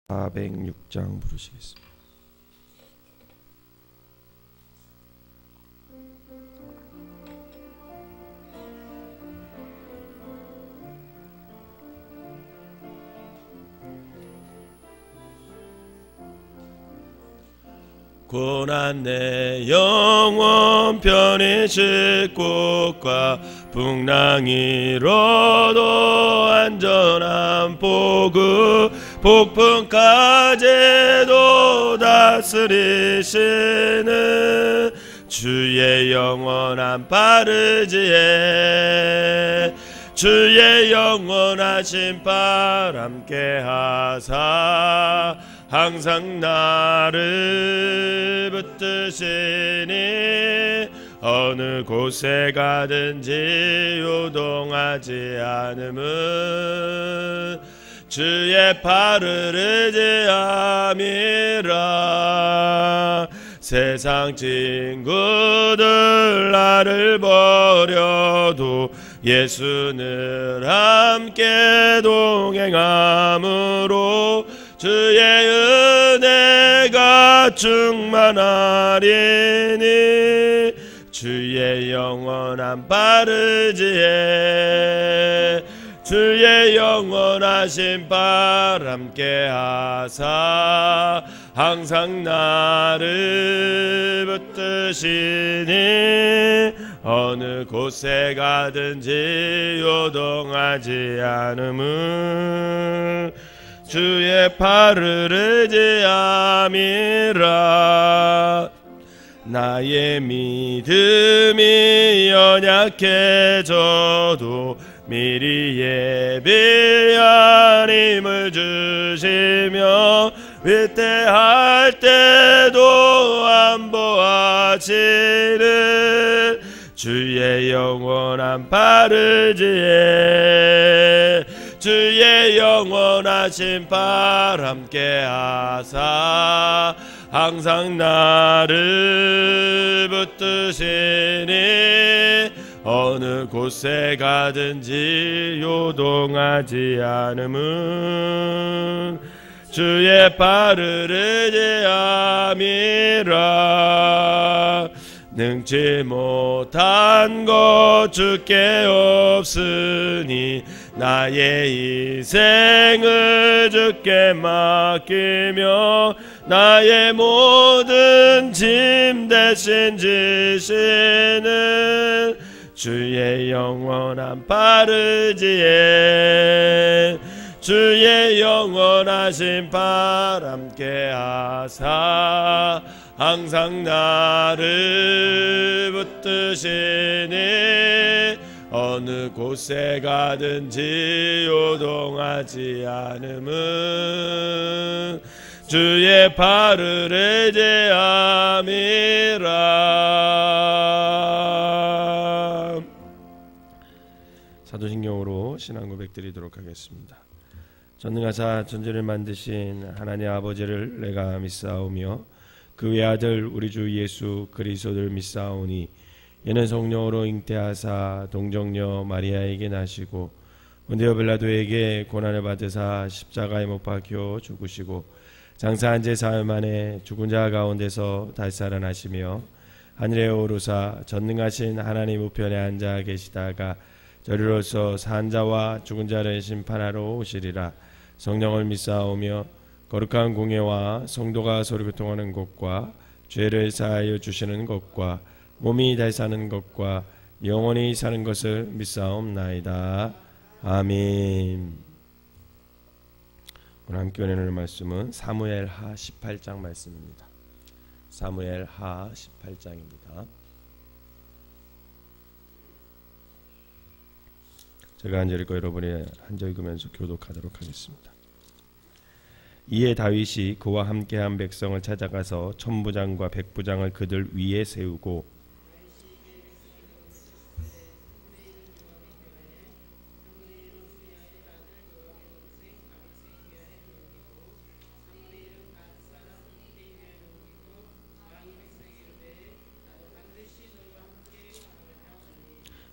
406장 부르시겠습니다. 고난 내 영혼 편히 쉴 곳과 풍랑이로도 안전한 보급 폭풍까지도 다스리시는 주의 영원한 바르지에 주의 영원하신 팔 함께 하사 항상 나를 붙드시니 어느 곳에 가든지 요동하지 않음은 주의 팔을 의지함이라. 세상 친구들 나를 버려도 예수는 함께 동행함으로 주의 은혜가 충만하리니 주의 영원한 바르지에 주의 영원하신 팔 함께 하사 항상 나를 붙드시니 어느 곳에 가든지 요동하지 않음은 주의 팔을 의지함이라. 나의 믿음이 연약해져도 미리 예비한 힘을 주시며 위태할 때도 안보하시는 주의 영원한 바르지에 주의 영원하신 팔 함께 하사 항상 나를 붙드시니 어느 곳에 가든지 요동하지 않음은 주의 팔을 의지함이라. 능치 못한 것 주께 없으니 나의 인생을 주께 맡기며 나의 모든 짐 대신 지시는 주의 영원한 바르지에 주의 영원하신 팔 함께 하사 항상 나를 붙드시니 어느 곳에 가든지 요동하지 않음은 주의 팔을 의지함이라. 사도신경으로 신앙 고백드리도록 하겠습니다. 전능하사 천지를 만드신 하나님 아버지를 내가 믿사오며 그 외아들 우리 주 예수 그리스도를 믿사오니 이는 성령으로 잉태하사 동정녀 마리아에게 나시고 본디오 빌라도에게 고난을 받으사 십자가에 못 박혀 죽으시고 장사한 지 사흘 만에 죽은 자 가운데서 다시 살아나시며 하늘에 오르사 전능하신 하나님 우편에 앉아 계시다가 저리로서 산 자와 죽은 자를 심판하러 오시리라. 성령을 믿사오며 거룩한 공예와 성도가 서로 교통하는 것과 죄를 사하여 주시는 것과 몸이 다시 사는 것과 영원히 사는 것을 믿사옵나이다. 아멘. 오늘 함께 은혜를 말씀은 사무엘하 18장 말씀입니다. 사무엘하 18장입니다. 제가 한 절 읽고 여러분이 한 절 읽으면서 교독하도록 하겠습니다. 이에 다윗이 그와 함께한 백성을 찾아가서 천부장과 백부장을 그들 위에 세우고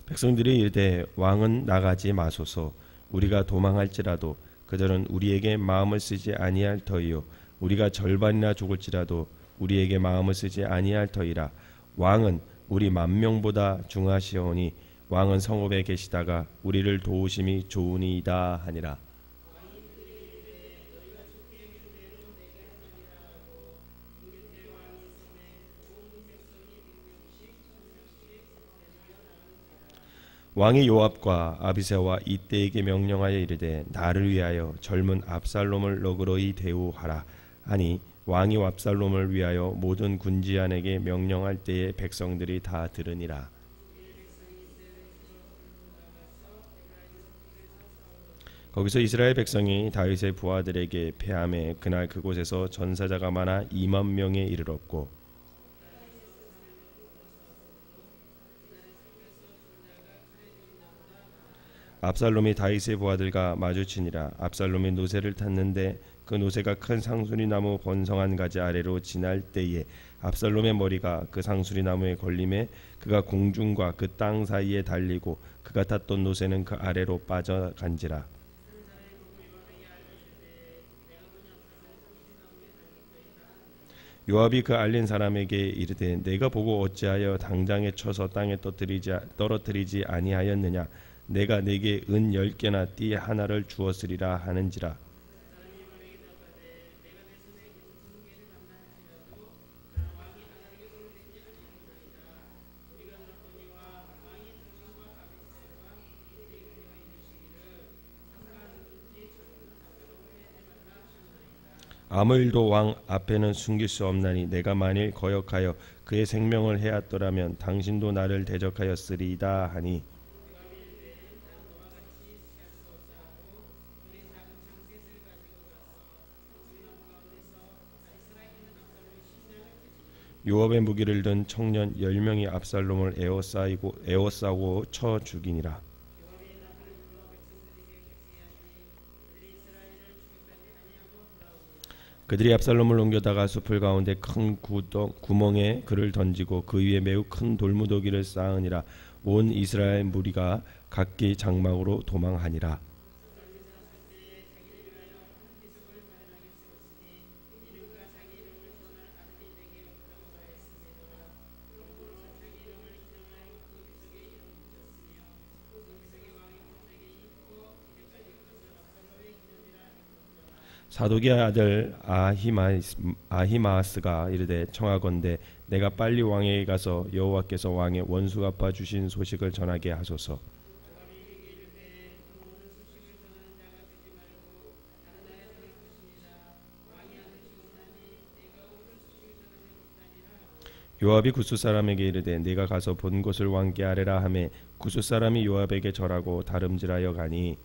백성들이 이르되 왕은 나가지 마소서. 우리가 도망할지라도 그들은 우리에게 마음을 쓰지 아니할 터이요 우리가 절반이나 죽을지라도 우리에게 마음을 쓰지 아니할 터이라. 왕은 우리 만명보다 중하시오니 왕은 성읍에 계시다가 우리를 도우심이 좋으니이다 하니라. 왕이 요압과 아비새와 이때에게 명령하여 이르되 나를 위하여 젊은 압살롬을 너그러이 대우하라 하니 왕이 압살롬을 위하여 모든 군지안에게 명령할 때에 백성들이 다 들으니라. 거기서 이스라엘 백성이 다윗의 부하들에게 패하매 그날 그곳에서 전사자가 많아 2만 명에 이르렀고 압살롬이 다윗의 부하들과 마주치니라. 압살롬이 노새를 탔는데 그 노새가 큰 상수리 나무 번성한 가지 아래로 지날 때에 압살롬의 머리가 그 상수리 나무에 걸림에 그가 공중과 그 땅 사이에 달리고 그가 탔던 노새는 그 아래로 빠져간지라. 요압이 그 알린 사람에게 이르되 내가 보고 어찌하여 당장에 쳐서 땅에 떨어뜨리지 아니하였느냐. 내가 네게 은 10개나 띠 하나를 주었으리라 하는지라. 아무 일도 왕 앞에는 숨길 수 없나니 내가 만일 거역하여 그의 생명을 해앗더라면 당신도 나를 대적하였으리이다 하니 요압의 무기를 든 청년 10명이 압살롬을 에워싸고 쳐 죽이니라. 그들이 압살롬을 옮겨다가 숲을 가운데 큰 구멍에 그를 던지고 그 위에 매우 큰 돌무더기를 쌓으니라. 온 이스라엘 무리가 각기 장막으로 도망하니라. 사독의 아들 아히마아스가 이르되 청하건대 내가 빨리 왕에게 가서 여호와께서 왕의 원수 갚아 주신 소식을 전하게 하소서. 요압이 구스 사람에게 이르되 네가 가서 본 것을 왕께 아뢰라 하매 구스 사람이 요압에게 절하고 다름질하여 가니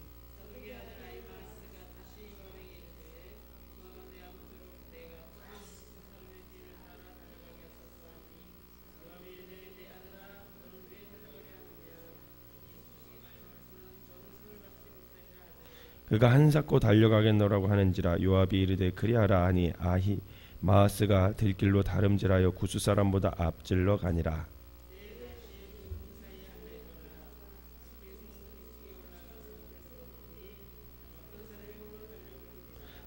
그가 한사코 달려가겠노라고 하는지라. 요압이 이르되 그리하라 하니 아히마아스가 들길로 다름질하여 구스 사람보다 앞질러 가니라.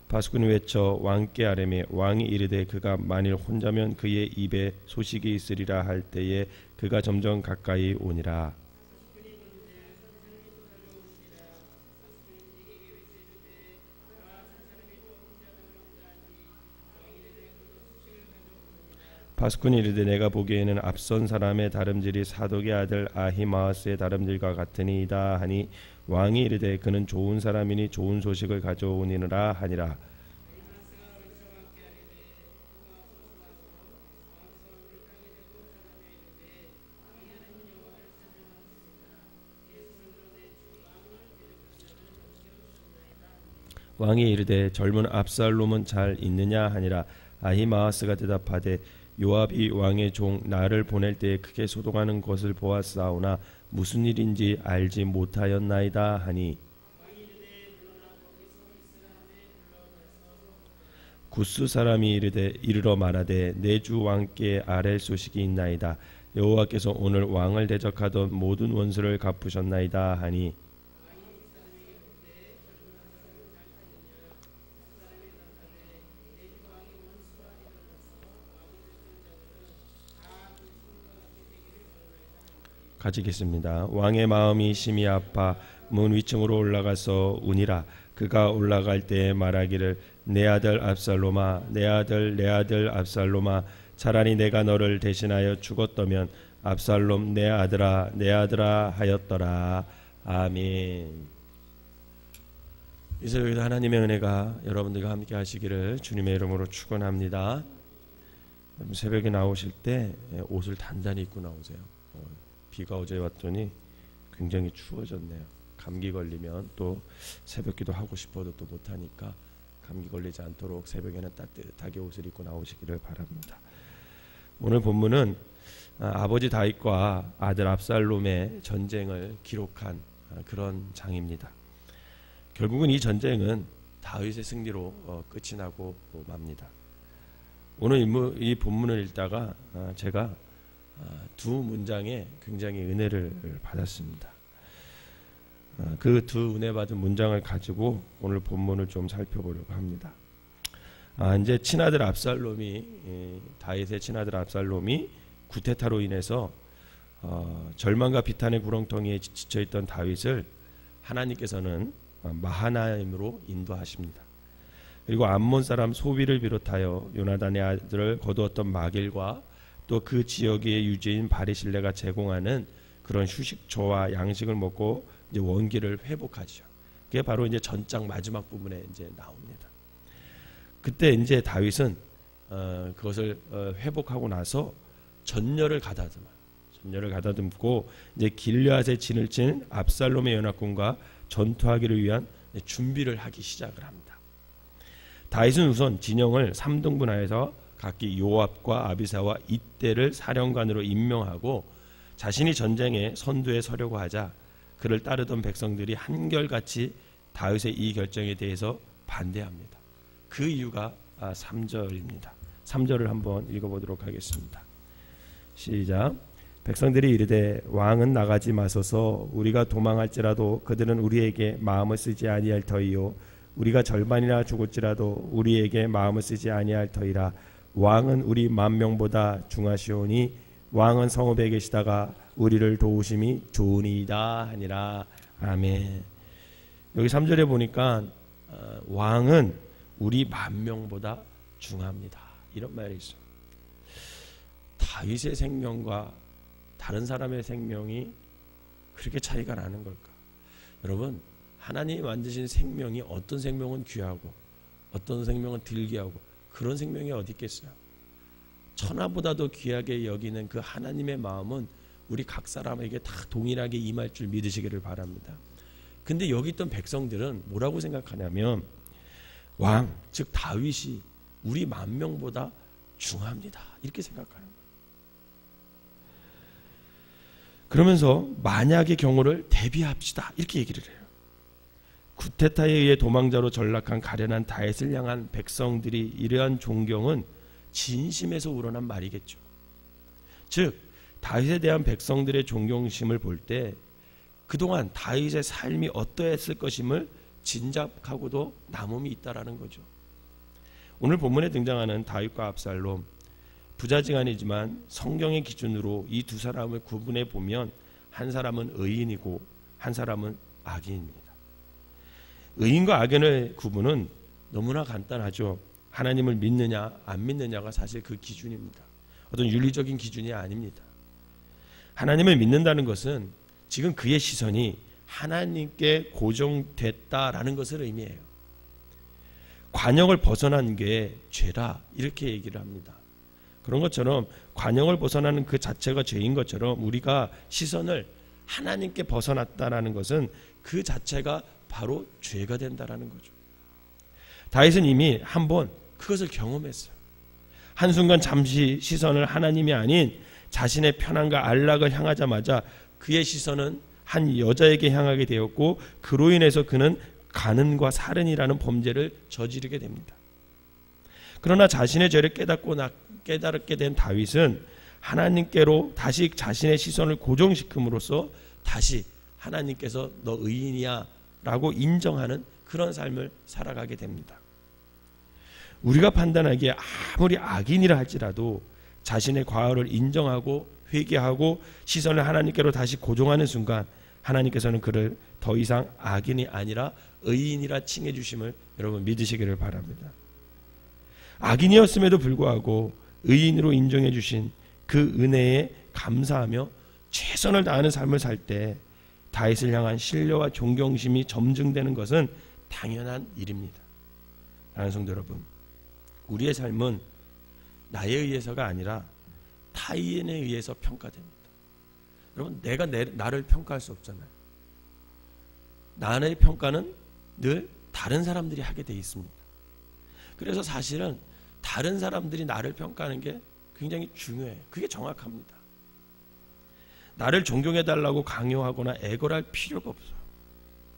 바스군이 외쳐 왕께 아뢰매 왕이 이르되 그가 만일 혼자면 그의 입에 소식이 있으리라 할 때에 그가 점점 가까이 오니라. 바스군이 이르되 내가 보기에는 앞선 사람의 다름질이 사독의 아들 아히마아스의 다름질과 같으니이다 하니 왕이 이르되 그는 좋은 사람이니 좋은 소식을 가져오니라 하니라. 왕이 이르되 젊은 압살롬은 잘 있느냐 하니라. 아히마아스가 대답하되 요압이 왕의 종 나를 보낼 때에 크게 소동하는 것을 보았사오나 무슨 일인지 알지 못하였나이다 하니 구스 사람이 이르러 말하되 내 주 왕께 아랠 소식이 있나이다. 여호와께서 오늘 왕을 대적하던 모든 원수를 갚으셨나이다 하니 가지겠습니다. 왕의 마음이 심히 아파 문 위층으로 올라가서 우니라. 그가 올라갈 때에 말하기를 내 아들 압살롬아, 내 아들 압살롬아, 차라리 내가 너를 대신하여 죽었다면 압살롬 내 아들아 하였더라. 아멘. 이 새벽에도 하나님의 은혜가 여러분들과 함께 하시기를 주님의 이름으로 축원합니다. 새벽에 나오실 때 옷을 단단히 입고 나오세요. 비가 어제 왔더니 굉장히 추워졌네요. 감기 걸리면 또 새벽기도 하고 싶어도 또 못하니까 감기 걸리지 않도록 새벽에는 따뜻하게 옷을 입고 나오시기를 바랍니다. 오늘 본문은 아버지 다윗과 아들 압살롬의 전쟁을 기록한 그런 장입니다. 결국은 이 전쟁은 다윗의 승리로 끝이 나고 맙니다. 오늘 이 본문을 읽다가 제가 두 문장에 굉장히 은혜를 받았습니다. 그 두 은혜 받은 문장을 가지고 오늘 본문을 좀 살펴보려고 합니다. 이제 친아들 압살롬이 다윗의 친아들 압살롬이 구테타로 인해서 절망과 비탄의 구렁텅이에 지쳐있던 다윗을 하나님께서는 마하나임으로 인도하십니다. 그리고 암몬 사람 소비를 비롯하여 요나단의 아들을 거두었던 마길과 또 그 지역의 유지인 바리실레가 제공하는 그런 휴식처와 양식을 먹고 이제 원기를 회복하죠. 그게 바로 이제 전장 마지막 부분에 이제 나옵니다. 그때 이제 다윗은 그것을 회복하고 나서 전열을 가다듬고 이제 길르앗에 진을 친 압살롬의 연합군과 전투하기를 위한 준비를 하기 시작을 합니다. 다윗은 우선 진영을 3등분하여서 각기 요압과 아비사와 이때를 사령관으로 임명하고 자신이 전쟁에 선두에 서려고 하자 그를 따르던 백성들이 한결같이 다윗의 이 결정에 대해서 반대합니다. 그 이유가 3절입니다. 3절을 한번 읽어보도록 하겠습니다. 시작. 백성들이 이르되 왕은 나가지 마소서. 우리가 도망할지라도 그들은 우리에게 마음을 쓰지 아니할 터이요 우리가 절반이나 죽을지라도 우리에게 마음을 쓰지 아니할 터이라. 왕은 우리 만명보다 중하시오니 왕은 성읍에 계시다가 우리를 도우심이 좋으니이다 하니라. 아멘. 여기 3절에 보니까 왕은 우리 만명보다 중합니다. 이런 말이 있어요. 다윗의 생명과 다른 사람의 생명이 그렇게 차이가 나는 걸까? 여러분, 하나님이 만드신 생명이 어떤 생명은 귀하고 어떤 생명은 덜귀하고 그런 생명이 어디 있겠어요? 천하보다도 귀하게 여기는 그 하나님의 마음은 우리 각 사람에게 다 동일하게 임할 줄 믿으시기를 바랍니다. 근데 여기 있던 백성들은 뭐라고 생각하냐면 왕, 즉 다윗이 우리 만명보다 중합니다. 이렇게 생각하는 거예요. 그러면서 만약의 경우를 대비합시다. 이렇게 얘기를 해요. 구테타에 의해 도망자로 전락한 가련한 다윗을 향한 백성들이 이러한 존경은 진심에서 우러난 말이겠죠. 즉 다윗에 대한 백성들의 존경심을 볼 때 그동안 다윗의 삶이 어떠했을 것임을 짐작하고도 남음이 있다라는 거죠. 오늘 본문에 등장하는 다윗과 압살롬, 부자지간이지만 성경의 기준으로 이 두 사람을 구분해 보면 한 사람은 의인이고 한 사람은 악인입니다. 의인과 악인의 구분은 너무나 간단하죠. 하나님을 믿느냐 안 믿느냐가 사실 그 기준입니다. 어떤 윤리적인 기준이 아닙니다. 하나님을 믿는다는 것은 지금 그의 시선이 하나님께 고정됐다라는 것을 의미해요. 관역을 벗어난 게 죄다 이렇게 얘기를 합니다. 그런 것처럼 관역을 벗어나는 그 자체가 죄인 것처럼 우리가 시선을 하나님께 벗어났다라는 것은 그 자체가 바로 죄가 된다라는 거죠. 다윗은 이미 한번 그것을 경험했어요. 한순간 잠시 시선을 하나님이 아닌 자신의 편안과 안락을 향하자마자 그의 시선은 한 여자에게 향하게 되었고 그로 인해서 그는 간음과 살인이라는 범죄를 저지르게 됩니다. 그러나 자신의 죄를 깨닫게 된 다윗은 하나님께로 다시 자신의 시선을 고정시킴으로써 다시 하나님께서 너 의인이야 라고 인정하는 그런 삶을 살아가게 됩니다. 우리가 판단하기에 아무리 악인이라 할지라도 자신의 과오를 인정하고 회개하고 시선을 하나님께로 다시 고정하는 순간 하나님께서는 그를 더 이상 악인이 아니라 의인이라 칭해 주심을 여러분 믿으시기를 바랍니다. 악인이었음에도 불구하고 의인으로 인정해 주신 그 은혜에 감사하며 최선을 다하는 삶을 살 때 다윗을 향한 신뢰와 존경심이 점증되는 것은 당연한 일입니다. 사랑하는 성도 여러분, 우리의 삶은 나에 의해서가 아니라 타인에 의해서 평가됩니다. 여러분, 내가 나를 평가할 수 없잖아요. 나의 평가는 늘 다른 사람들이 하게 돼 있습니다. 그래서 사실은 다른 사람들이 나를 평가하는 게 굉장히 중요해요. 그게 정확합니다. 나를 존경해달라고 강요하거나 애걸할 필요가 없어요.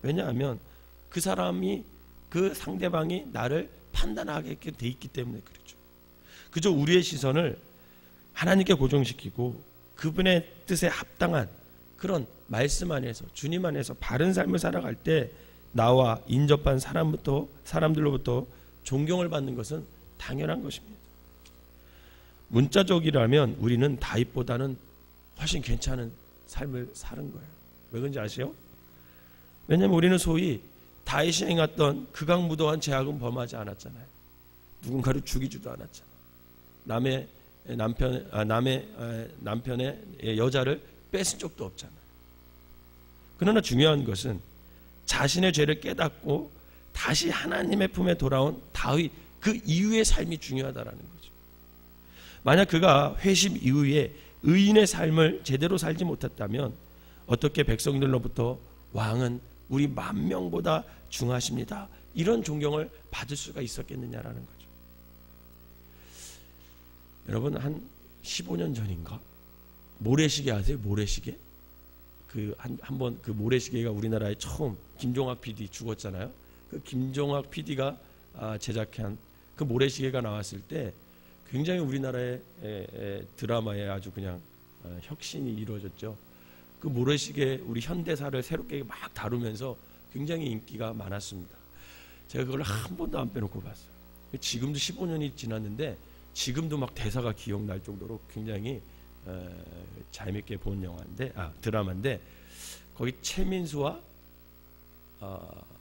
왜냐하면 그 사람이, 그 상대방이 나를 판단하게 돼 있기 때문에 그렇죠. 그저 우리의 시선을 하나님께 고정시키고 그분의 뜻에 합당한 그런 말씀 안에서, 주님 안에서 바른 삶을 살아갈 때 나와 인접한 사람들로부터 존경을 받는 것은 당연한 것입니다. 문자적이라면 우리는 다윗보다는 훨씬 괜찮은 삶을 사는 거예요. 왜 그런지 아세요? 왜냐하면 우리는 소위 다윗이 행했던 극악무도한 죄악은 범하지 않았잖아요. 누군가를 죽이지도 않았잖아요. 남의 남편의 여자를 뺏은 적도 없잖아요. 그러나 중요한 것은 자신의 죄를 깨닫고 다시 하나님의 품에 돌아온 다윗, 그 이후의 삶이 중요하다라는 거죠. 만약 그가 회심 이후에 의인의 삶을 제대로 살지 못했다면 어떻게 백성들로부터 왕은 우리 10,000명보다 중하십니다, 이런 존경을 받을 수가 있었겠느냐라는 거죠. 여러분, 한 15년 전인가 모래시계 아세요? 모래시계? 한번 그 모래시계가 우리나라에 처음 김종학 PD 죽었잖아요. 그 김종학 PD가 제작한 그 모래시계가 나왔을 때 굉장히 우리나라의 드라마에 아주 그냥 혁신이 이루어졌죠. 그 모래시계 우리 현대사를 새롭게 막 다루면서 굉장히 인기가 많았습니다. 제가 그걸 한 번도 안 빼놓고 봤어요. 지금도 15년이 지났는데 지금도 막 대사가 기억날 정도로 굉장히 재밌게 본 드라마인데 거기 최민수와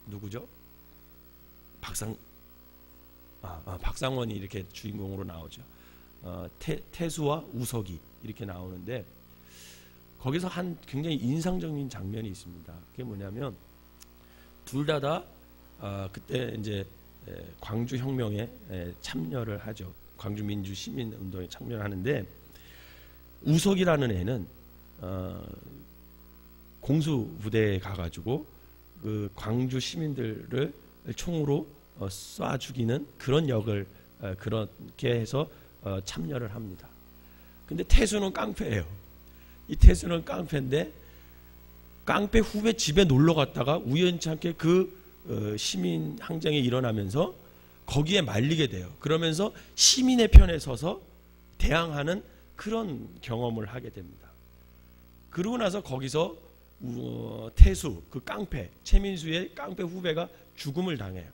누구죠? 박상원이 이렇게 주인공으로 나오죠. 태수와 우석이 이렇게 나오는데 거기서 한 굉장히 인상적인 장면이 있습니다. 그게 뭐냐면 둘 다 그때 이제 광주 혁명에 참여를 하죠. 광주 민주 시민 운동에 참여를 하는데 우석이라는 애는 공수 부대에 가가지고 그 광주 시민들을 총으로 쏴 죽이는 그런 역을 그렇게 해서 참여를 합니다. 근데 태수는 깡패예요. 이 태수는 깡패인데 깡패 후배 집에 놀러 갔다가 우연찮게 그 시민 항쟁이 일어나면서 거기에 말리게 돼요. 그러면서 시민의 편에 서서 대항하는 그런 경험을 하게 됩니다. 그러고 나서 거기서 태수, 그 깡패, 최민수의 깡패 후배가 죽음을 당해요.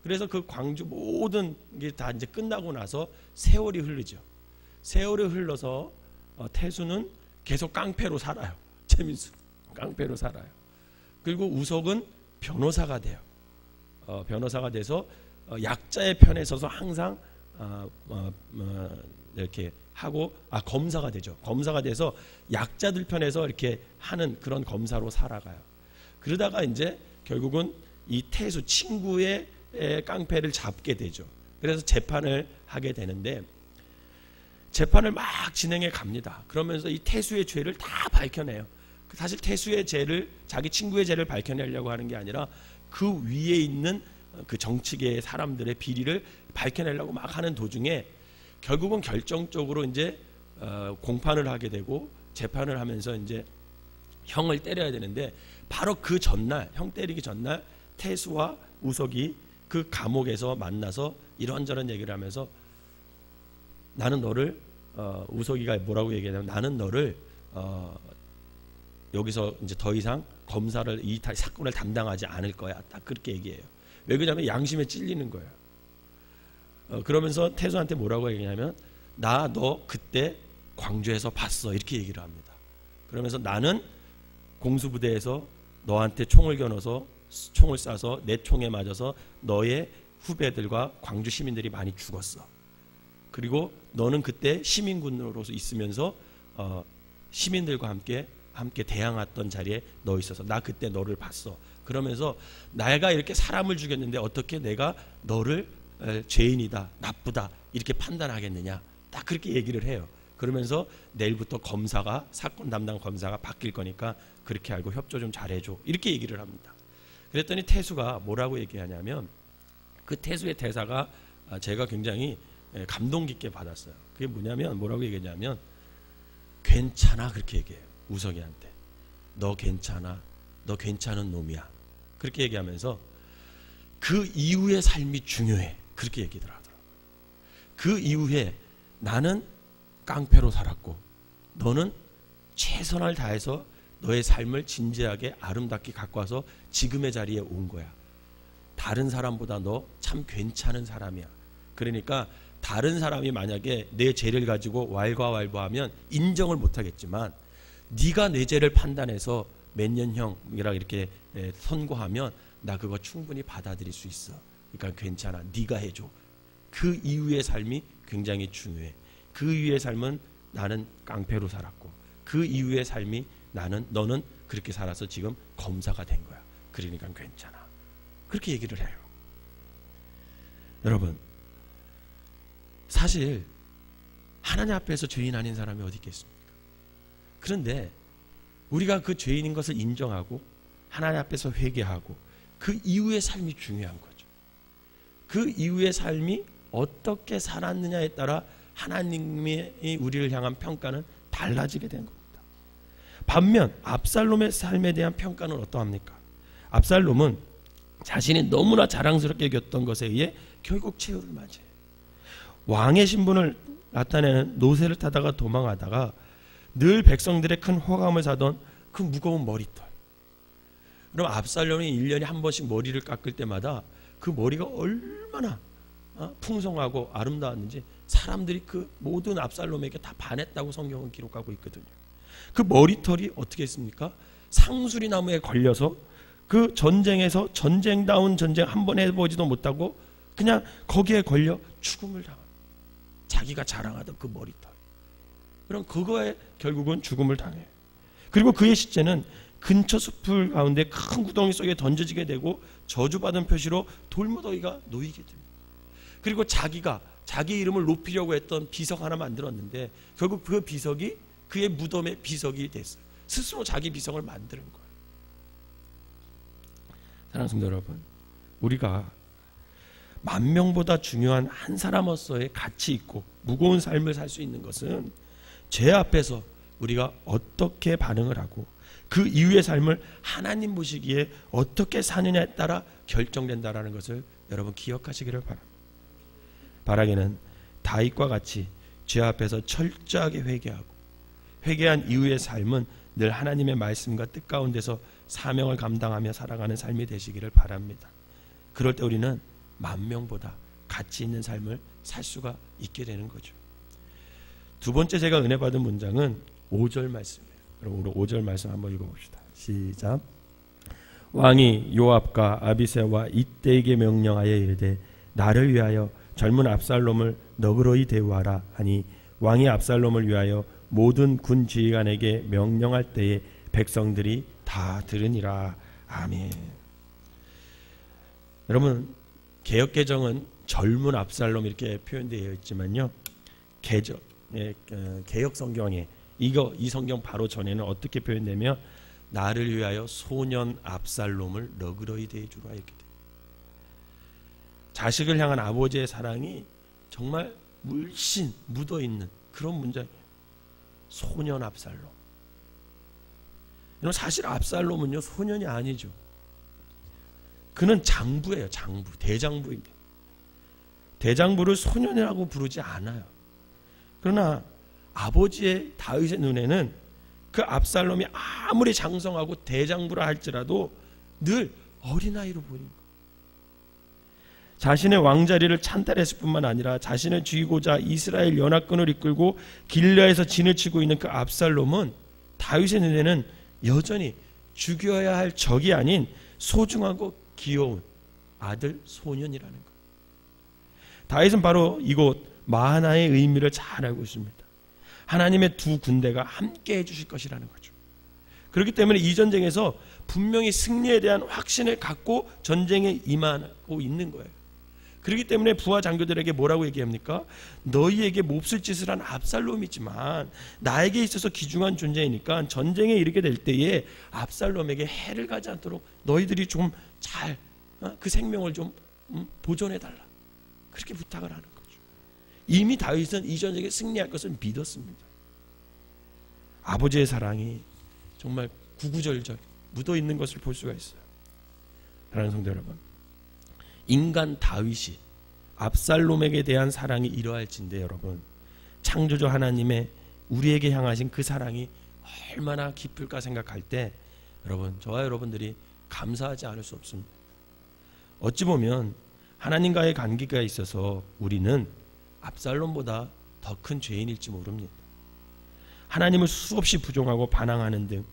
그래서 그 광주 모든 게 다 이제 끝나고 나서 세월이 흐르죠. 세월이 흘러서 태수는 계속 깡패로 살아요. 최민수 깡패로 살아요. 그리고 우석은 변호사가 돼요. 변호사가 돼서 약자의 편에 서서 항상 이렇게 하고 검사가 되죠. 검사가 돼서 약자들 편에서 이렇게 하는 그런 검사로 살아가요. 그러다가 이제 결국은 이 태수 친구의 깡패를 잡게 되죠. 그래서 재판을 하게 되는데 재판을 막 진행해 갑니다. 그러면서 이 태수의 죄를 다 밝혀내요. 사실 태수의 죄를, 자기 친구의 죄를 밝혀내려고 하는 게 아니라 그 위에 있는 그 정치계의 사람들의 비리를 밝혀내려고 막 하는 도중에 결국은 결정적으로 이제 공판을 하게 되고 재판을 하면서 이제 형을 때려야 되는데 바로 그 전날, 형 때리기 전날 태수와 우석이 그 감옥에서 만나서 이런저런 얘기를 하면서 나는 너를 우석이가 뭐라고 얘기하냐면 나는 너를 여기서 이제 더 이상 검사를 이 사건을 담당하지 않을 거야. 딱 그렇게 얘기해요. 왜 그러냐면 양심에 찔리는 거예요. 그러면서 태수한테 뭐라고 얘기하냐면 나 너 그때 광주에서 봤어 이렇게 얘기를 합니다. 그러면서 나는 공수부대에서 너한테 총을 겨눠서 총을 쏴서 내 총에 맞아서 너의 후배들과 광주 시민들이 많이 죽었어. 그리고 너는 그때 시민군으로서 있으면서 시민들과 함께 대항했던 자리에 너 있어서 나 그때 너를 봤어. 그러면서 내가 이렇게 사람을 죽였는데 어떻게 내가 너를 죄인이다, 나쁘다 이렇게 판단하겠느냐. 딱 그렇게 얘기를 해요. 그러면서 내일부터 검사가 사건 담당 검사가 바뀔 거니까 그렇게 알고 협조 좀 잘해줘 이렇게 얘기를 합니다. 그랬더니 태수가 뭐라고 얘기하냐면 그 태수의 대사가 제가 굉장히 감동 깊게 받았어요. 그게 뭐냐면 뭐라고 얘기하냐면 괜찮아 그렇게 얘기해요. 우석이한테 너 괜찮아, 너 괜찮은 놈이야 그렇게 얘기하면서 그 이후의 삶이 중요해 그렇게 얘기를 하더라고요. 그 이후에 나는 깡패로 살았고 너는 최선을 다해서 너의 삶을 진지하게 아름답게 갖고 와서 지금의 자리에 온 거야. 다른 사람보다 너 참 괜찮은 사람이야. 그러니까 다른 사람이 만약에 내 죄를 가지고 왈가왈부하면 인정을 못하겠지만 네가 내 죄를 판단해서 몇 년형이라 이렇게 선고하면 나 그거 충분히 받아들일 수 있어. 그러니까 괜찮아. 네가 해줘. 그 이후의 삶이 굉장히 중요해. 그 이후의 삶은 나는 깡패로 살았고 그 이후의 삶이 너는 그렇게 살아서 지금 검사가 된 거야. 그러니까 괜찮아. 그렇게 얘기를 해요. 여러분 사실 하나님 앞에서 죄인 아닌 사람이 어디 있겠습니까? 그런데 우리가 그 죄인인 것을 인정하고 하나님 앞에서 회개하고 그 이후의 삶이 중요한 거죠. 그 이후의 삶이 어떻게 살았느냐에 따라 하나님이 우리를 향한 평가는 달라지게 된 겁니다. 반면 압살롬의 삶에 대한 평가는 어떠합니까? 압살롬은 자신이 너무나 자랑스럽게 여겼던 것에 의해 결국 최후를 맞이해요. 왕의 신분을 나타내는 노새를 타다가 도망하다가 늘 백성들의 큰 호감을 사던 그 무거운 머리털. 그럼 압살롬이 1년에 한 번씩 머리를 깎을 때마다 그 머리가 얼마나 풍성하고 아름다웠는지 사람들이 그 모든 압살롬에게 다 반했다고 성경은 기록하고 있거든요. 그 머리털이 어떻게 했습니까? 상수리 나무에 걸려서 그 전쟁에서 전쟁다운 전쟁 한 번 해보지도 못하고 그냥 거기에 걸려 죽음을 당합니다. 자기가 자랑하던 그 머리털. 그럼 그거에 결국은 죽음을 당해요. 그리고 그의 시체는 근처 숲을 가운데 큰 구덩이 속에 던져지게 되고 저주받은 표시로 돌무더기가 놓이게 됩니다. 그리고 자기가 자기 이름을 높이려고 했던 비석 하나 만들었는데 결국 그 비석이 그의 무덤의 비석이 됐어요. 스스로 자기 비석을 만드는 거예요. 사랑하는 성도 여러분, 우리가 만 명보다 중요한 한 사람으로서의 가치 있고 무거운 삶을 살 수 있는 것은 죄 앞에서 우리가 어떻게 반응을 하고 그 이후의 삶을 하나님 보시기에 어떻게 사느냐에 따라 결정된다라는 것을 여러분 기억하시기를 바랍니다. 바라기는 다윗과 같이 죄 앞에서 철저하게 회개하고 회개한 이후의 삶은 늘 하나님의 말씀과 뜻 가운데서 사명을 감당하며 살아가는 삶이 되시기를 바랍니다. 그럴 때 우리는 만 명보다 가치 있는 삶을 살 수가 있게 되는 거죠. 두 번째 제가 은혜 받은 문장은 5절 말씀이에요. 그럼 우리 5절 말씀 한번 읽어봅시다. 시작. 왕이 요압과 아비새와 이때에게 명령하여 이르되 나를 위하여 젊은 압살롬을 너그러이 대우하라 하니 왕이 압살롬을 위하여 모든 군 지휘관에게 명령할 때에 백성들이 다 들으니라. 아멘. 여러분 개역개정은 젊은 압살롬 이렇게 표현되어 있지만요, 개역 성경에 이 성경 바로 전에는 어떻게 표현되며 나를 위하여 소년 압살롬을 너그러이 대해주라 이렇게 돼요. 자식을 향한 아버지의 사랑이 정말 물씬 묻어있는 그런 문장이에요. 소년 압살롬. 여러분 사실 압살롬은요 소년이 아니죠. 그는 장부예요. 장부, 대장부입니다. 대장부를 소년이라고 부르지 않아요. 그러나 아버지의 다윗의 눈에는 그 압살롬이 아무리 장성하고 대장부라 할지라도 늘 어린아이로 보이는 거예요. 자신의 왕자리를 찬탈했을 뿐만 아니라 자신을 죽이고자 이스라엘 연합군을 이끌고 길르야에서 진을 치고 있는 그 압살롬은 다윗의 눈에는 여전히 죽여야 할 적이 아닌 소중하고 귀여운 아들 소년이라는 것. 다윗은 바로 이곳 마하나의 의미를 잘 알고 있습니다. 하나님의 두 군대가 함께 해주실 것이라는 거죠. 그렇기 때문에 이 전쟁에서 분명히 승리에 대한 확신을 갖고 전쟁에 임하고 있는 거예요. 그렇기 때문에 부하 장교들에게 뭐라고 얘기합니까? 너희에게 몹쓸 짓을 한 압살롬이지만 나에게 있어서 귀중한 존재이니까 전쟁에 이르게 될 때에 압살롬에게 해를 가지 않도록 너희들이 좀 잘 그 생명을 좀 보존해달라, 그렇게 부탁을 하는 거죠. 이미 다윗은 이 전쟁에 승리할 것을 믿었습니다. 아버지의 사랑이 정말 구구절절 묻어있는 것을 볼 수가 있어요. 사랑하는 성도 여러분, 인간 다윗이 압살롬에게 대한 사랑이 이러할진데 여러분, 창조주 하나님의 우리에게 향하신 그 사랑이 얼마나 깊을까 생각할 때 여러분, 저와 여러분들이 감사하지 않을 수 없습니다. 어찌 보면 하나님과의 관계가 있어서 우리는 압살롬보다 더 큰 죄인일지 모릅니다. 하나님을 수없이 부정하고 반항하는 등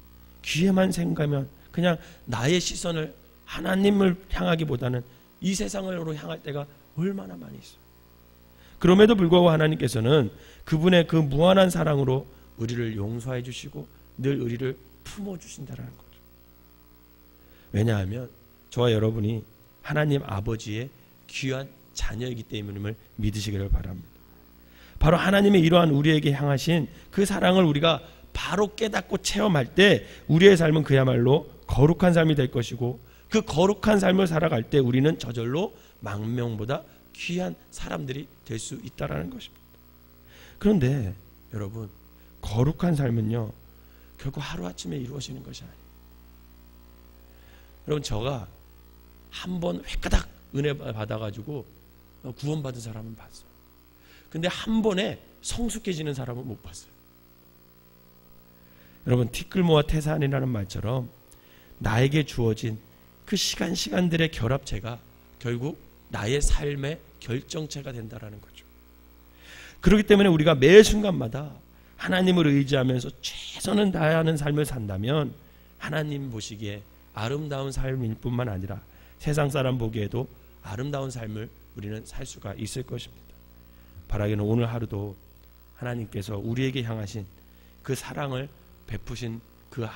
귀에만 생각하면 그냥 나의 시선을 하나님을 향하기보다는 이 세상으로 향할 때가 얼마나 많이 있어요. 그럼에도 불구하고 하나님께서는 그분의 그 무한한 사랑으로 우리를 용서해 주시고 늘 우리를 품어주신다는 거죠. 왜냐하면 저와 여러분이 하나님 아버지의 귀한 자녀이기 때문임을 믿으시기를 바랍니다. 바로 하나님의 이러한 우리에게 향하신 그 사랑을 우리가 바로 깨닫고 체험할 때 우리의 삶은 그야말로 거룩한 삶이 될 것이고, 그 거룩한 삶을 살아갈 때 우리는 저절로 망명보다 귀한 사람들이 될 수 있다는 것입니다. 그런데 여러분, 거룩한 삶은요 결국 하루아침에 이루어지는 것이 아니에요. 여러분, 저가 한 번 획가닥 은혜 받아가지고 구원받은 사람은 봤어요. 근데 한 번에 성숙해지는 사람은 못 봤어요. 여러분, 티끌모아 태산이라는 말처럼 나에게 주어진 그 시간들의 결합체가 결국 나의 삶의 결정체가 된다는 거죠. 그렇기 때문에 우리가 매 순간마다 하나님을 의지하면서 최선을 다하는 삶을 산다면 하나님 보시기에 아름다운 삶일 뿐만 아니라 세상 사람 보기에도 아름다운 삶을 우리는 살 수가 있을 것입니다. 바라기는 오늘 하루도 하나님께서 우리에게 향하신 그 사랑을 베푸신 그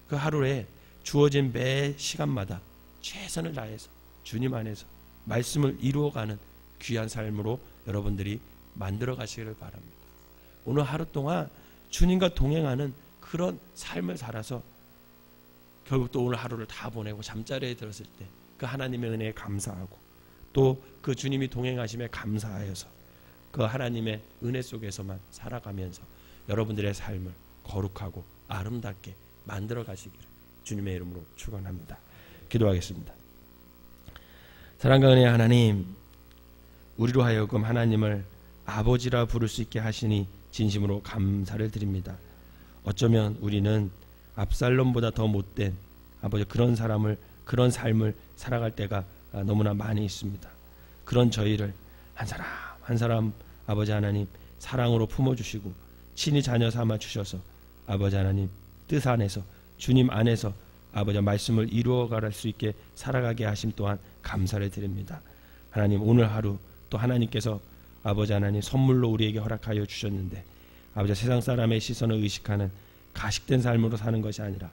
하루에 주어진 매 시간마다 최선을 다해서 주님 안에서 말씀을 이루어가는 귀한 삶으로 여러분들이 만들어 가시기를 바랍니다. 오늘 하루 동안 주님과 동행하는 그런 삶을 살아서 결국 또 오늘 하루를 다 보내고 잠자리에 들었을 때 그 하나님의 은혜에 감사하고 또 그 주님이 동행하심에 감사하여서 그 하나님의 은혜 속에서만 살아가면서 여러분들의 삶을 거룩하고 아름답게 만들어 가시기를 주님의 이름으로 축원합니다. 기도하겠습니다. 사랑과 은혜의 하나님, 우리로 하여금 하나님을 아버지라 부를 수 있게 하시니 진심으로 감사를 드립니다. 어쩌면 우리는 압살롬보다 더 못된 아버지 그런 삶을 살아갈 때가 너무나 많이 있습니다. 그런 저희를 한 사람 한 사람 아버지 하나님 사랑으로 품어주시고 친히 자녀 삼아 주셔서 아버지 하나님 뜻 안에서 주님 안에서 아버지 말씀을 이루어갈 수 있게 살아가게 하심 또한 감사를 드립니다. 하나님, 오늘 하루 또 하나님께서 아버지 하나님 선물로 우리에게 허락하여 주셨는데 아버지 세상 사람의 시선을 의식하는 가식된 삶으로 사는 것이 아니라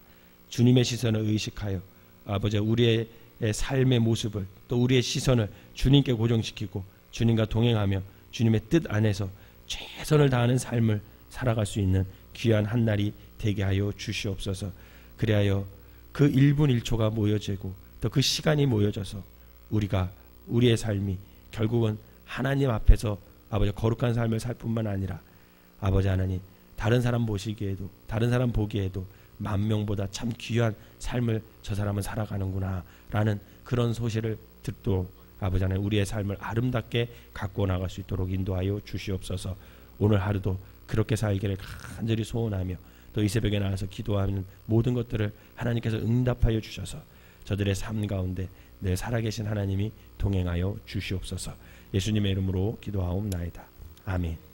주님의 시선을 의식하여 아버지 우리의 삶의 모습을 또 우리의 시선을 주님께 고정시키고 주님과 동행하며 주님의 뜻 안에서 최선을 다하는 삶을 살아갈 수 있는 귀한 한 날이 되게 하여 주시옵소서. 그리하여 그 1분 1초가 모여지고 또 그 시간이 모여져서 우리의 삶이 결국은 하나님 앞에서 아버지 거룩한 삶을 살 뿐만 아니라 아버지 하나님 다른 사람 보시기에도 다른 사람 보기에도 만명보다 참 귀한 삶을 저 사람은 살아가는구나 라는 그런 소식을 듣도록 아버지 하나님 우리의 삶을 아름답게 갖고 나갈 수 있도록 인도하여 주시옵소서. 오늘 하루도 그렇게 살기를 간절히 소원하며 또 이 새벽에 나와서 기도하는 모든 것들을 하나님께서 응답하여 주셔서 저들의 삶 가운데 늘 살아계신 하나님이 동행하여 주시옵소서. 예수님의 이름으로 기도하옵나이다. 아멘.